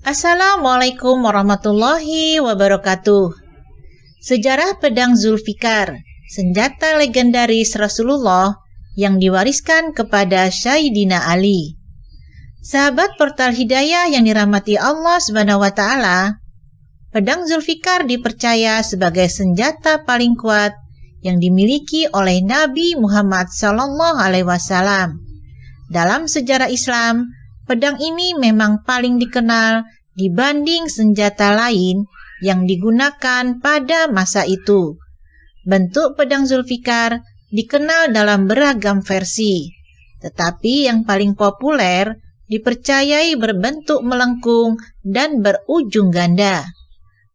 Assalamualaikum warahmatullahi wabarakatuh. Sejarah pedang Zulfikar, senjata legendaris Rasulullah yang diwariskan kepada Sayyidina Ali. Sahabat Portal Hidayah yang dirahmati Allah Subhanahu wa taala, pedang Zulfikar dipercaya sebagai senjata paling kuat yang dimiliki oleh Nabi Muhammad SAW. Dalam sejarah Islam, pedang ini memang paling dikenal dibanding senjata lain yang digunakan pada masa itu. Bentuk pedang Zulfikar dikenal dalam beragam versi, tetapi yang paling populer dipercayai berbentuk melengkung dan berujung ganda.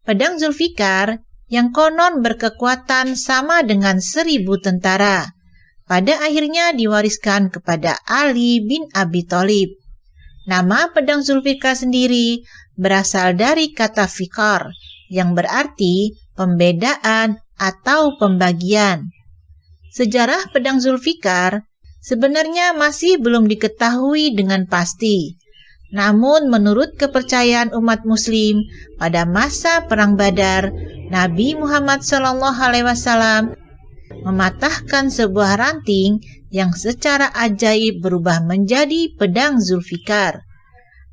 Pedang Zulfikar yang konon berkekuatan sama dengan 1.000 tentara, pada akhirnya diwariskan kepada Ali bin Abi Thalib. Nama pedang Zulfikar sendiri berasal dari kata fikar, yang berarti pembedaan atau pembagian. Sejarah pedang Zulfikar sebenarnya masih belum diketahui dengan pasti. Namun menurut kepercayaan umat muslim, pada masa perang Badar, Nabi Muhammad SAW mematahkan sebuah ranting yang secara ajaib berubah menjadi pedang Zulfikar.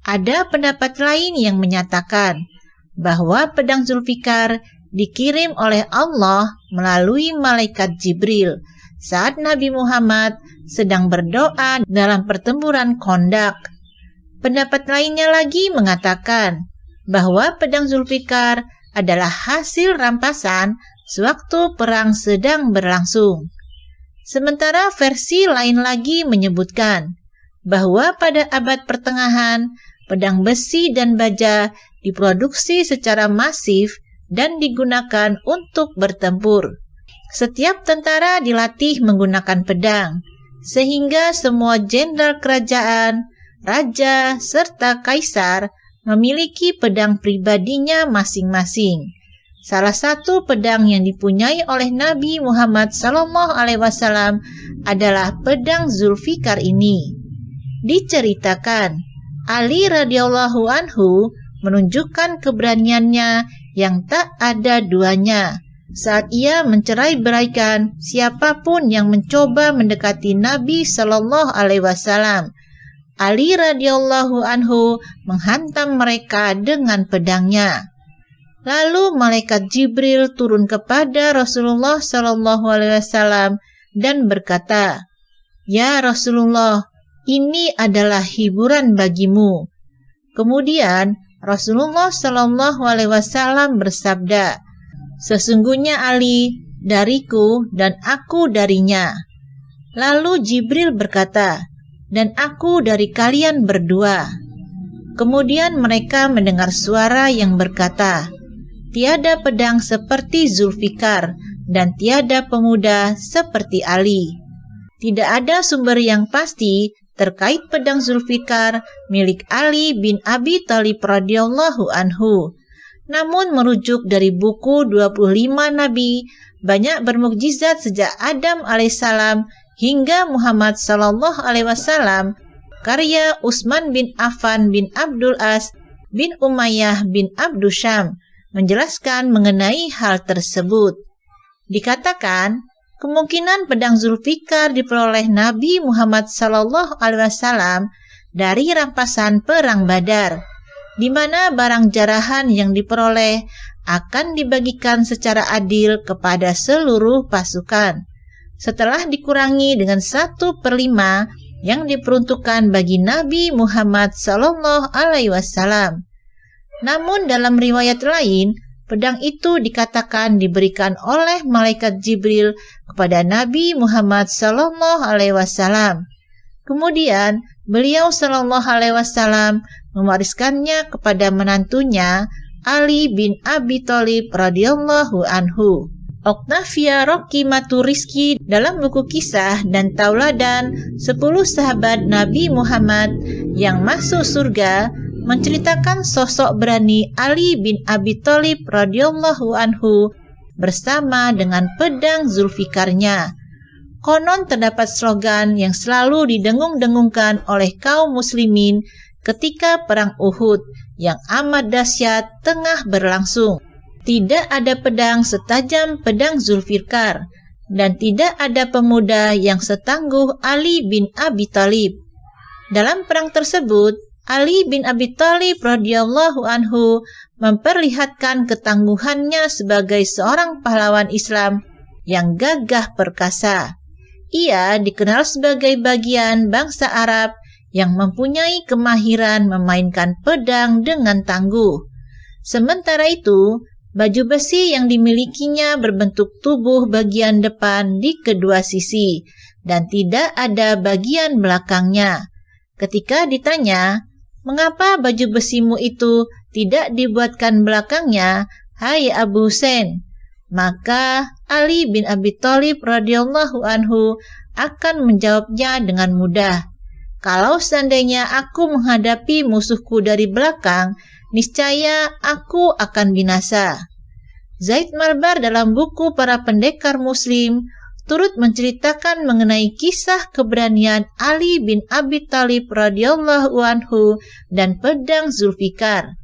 Ada pendapat lain yang menyatakan bahwa pedang Zulfikar dikirim oleh Allah melalui malaikat Jibril saat Nabi Muhammad sedang berdoa dalam pertempuran Khandaq. Pendapat lainnya lagi mengatakan bahwa pedang Zulfikar adalah hasil rampasan sewaktu perang sedang berlangsung. Sementara versi lain lagi menyebutkan bahwa pada abad pertengahan, pedang besi dan baja diproduksi secara masif dan digunakan untuk bertempur. Setiap tentara dilatih menggunakan pedang, sehingga semua jenderal kerajaan, raja, serta kaisar memiliki pedang pribadinya masing-masing. Salah satu pedang yang dipunyai oleh Nabi Muhammad SAW adalah pedang Zulfikar ini. Diceritakan, Ali radhiyallahu anhu menunjukkan keberaniannya yang tak ada duanya saat ia mencerai-beraikan siapapun yang mencoba mendekati Nabi SAW. Ali radhiyallahu anhu menghantam mereka dengan pedangnya. Lalu malaikat Jibril turun kepada Rasulullah SAW dan berkata, "Ya Rasulullah, ini adalah hiburan bagimu." Kemudian Rasulullah SAW bersabda, "Sesungguhnya Ali dariku dan aku darinya." Lalu Jibril berkata, "Dan aku dari kalian berdua." Kemudian mereka mendengar suara yang berkata, "Tiada pedang seperti Zulfikar dan tiada pemuda seperti Ali." Tidak ada sumber yang pasti terkait pedang Zulfikar milik Ali bin Abi Thalib radhiyallahu anhu. Namun merujuk dari buku 25 Nabi, banyak bermukjizat sejak Adam alaihissalam hingga Muhammad sallallahu alaihi wasallam, karya Utsman bin Affan bin Abdul As bin Umayyah bin Abdul Syam menjelaskan mengenai hal tersebut. Dikatakan, kemungkinan pedang Zulfikar diperoleh Nabi Muhammad SAW dari rampasan perang Badar, di mana barang jarahan yang diperoleh akan dibagikan secara adil kepada seluruh pasukan, setelah dikurangi dengan 1/5 yang diperuntukkan bagi Nabi Muhammad SAW. Namun dalam riwayat lain, pedang itu dikatakan diberikan oleh malaikat Jibril kepada Nabi Muhammad SAW. Kemudian beliau SAW mewariskannya kepada menantunya Ali bin Abi Thalib radhiyallahu anhu. Octavia Rokimatu Rizki dalam buku kisah dan tauladan 10 sahabat Nabi Muhammad yang masuk surga menceritakan sosok berani Ali bin Abi Thalib radhiyallahu anhu bersama dengan pedang Zulfikarnya. Konon terdapat slogan yang selalu didengung-dengungkan oleh kaum muslimin ketika perang Uhud, yang amat dahsyat tengah berlangsung. Tidak ada pedang setajam pedang Zulfikar, dan tidak ada pemuda yang setangguh Ali bin Abi Thalib. Dalam perang tersebut, Ali bin Abi Thalib radhiyallahu anhu memperlihatkan ketangguhannya sebagai seorang pahlawan Islam yang gagah perkasa. Ia dikenal sebagai bagian bangsa Arab yang mempunyai kemahiran memainkan pedang dengan tangguh. Sementara itu, baju besi yang dimilikinya berbentuk tubuh bagian depan di kedua sisi dan tidak ada bagian belakangnya. Ketika ditanya, "Mengapa baju besimu itu tidak dibuatkan belakangnya, hai Abu Husain?" Maka Ali bin Abi Thalib radhiyallahu anhu akan menjawabnya dengan mudah, "Kalau seandainya aku menghadapi musuhku dari belakang, niscaya aku akan binasa." Zaid Malbar dalam buku Para Pendekar Muslim turut menceritakan mengenai kisah keberanian Ali bin Abi Thalib radhiyallahu anhu dan pedang Zulfikar.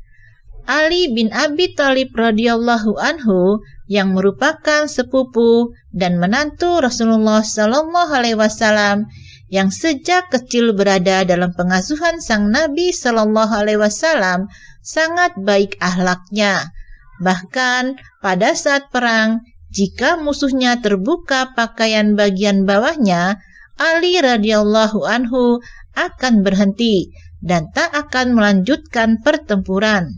Ali bin Abi Thalib radhiyallahu anhu yang merupakan sepupu dan menantu Rasulullah sallallahu alaihi wasallam yang sejak kecil berada dalam pengasuhan sang Nabi sallallahu alaihi wasallam sangat baik akhlaknya. Bahkan pada saat perang, jika musuhnya terbuka pakaian bagian bawahnya, Ali radhiyallahu anhu akan berhenti dan tak akan melanjutkan pertempuran.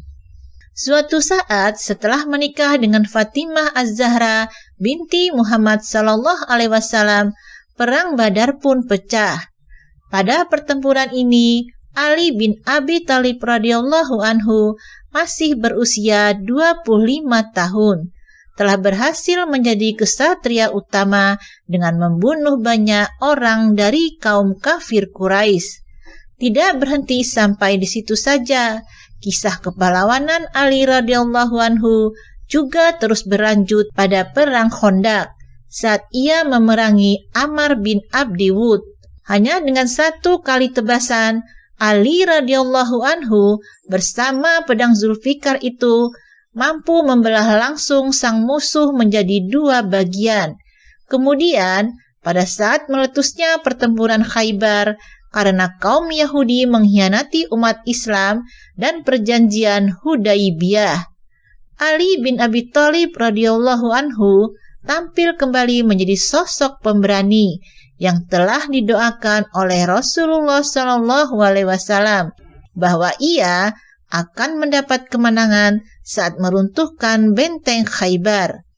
Suatu saat setelah menikah dengan Fatimah Az-Zahra binti Muhammad sallallahu alaihi wasallam, perang Badar pun pecah. Pada pertempuran ini, Ali bin Abi Thalib radhiyallahu anhu masih berusia 25 tahun. Telah berhasil menjadi kesatria utama dengan membunuh banyak orang dari kaum kafir Quraisy. Tidak berhenti sampai di situ saja. Kisah kepahlawanan Ali radhiyallahu anhu juga terus berlanjut pada perang Khandaq saat ia memerangi Amr bin Abdi Wud. Hanya dengan satu kali tebasan, Ali radhiyallahu anhu bersama pedang Zulfikar itu mampu membelah langsung sang musuh menjadi dua bagian. Kemudian, pada saat meletusnya pertempuran Khaybar, karena kaum Yahudi mengkhianati umat Islam dan perjanjian Hudaibiyah, Ali bin Abi Thalib radhiyallahu anhu tampil kembali menjadi sosok pemberani yang telah didoakan oleh Rasulullah sallallahu alaihi wasallam bahwa ia akan mendapat kemenangan saat meruntuhkan benteng Khaybar.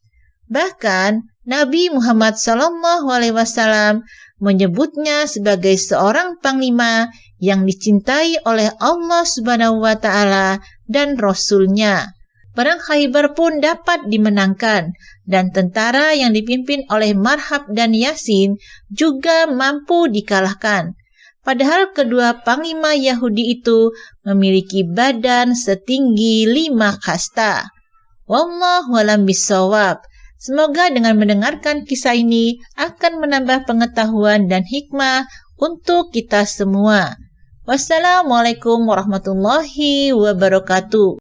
Bahkan Nabi Muhammad sallallahu alaihi wasallam menyebutnya sebagai seorang panglima yang dicintai oleh Allah Subhanahu wa taala dan Rasul-Nya. Perang Khaybar pun dapat dimenangkan dan tentara yang dipimpin oleh Marhab dan Yasin juga mampu dikalahkan. Padahal kedua panglima Yahudi itu memiliki badan setinggi 5 kasta. Wallahu a'lam bishawab. Semoga dengan mendengarkan kisah ini akan menambah pengetahuan dan hikmah untuk kita semua. Wassalamualaikum warahmatullahi wabarakatuh.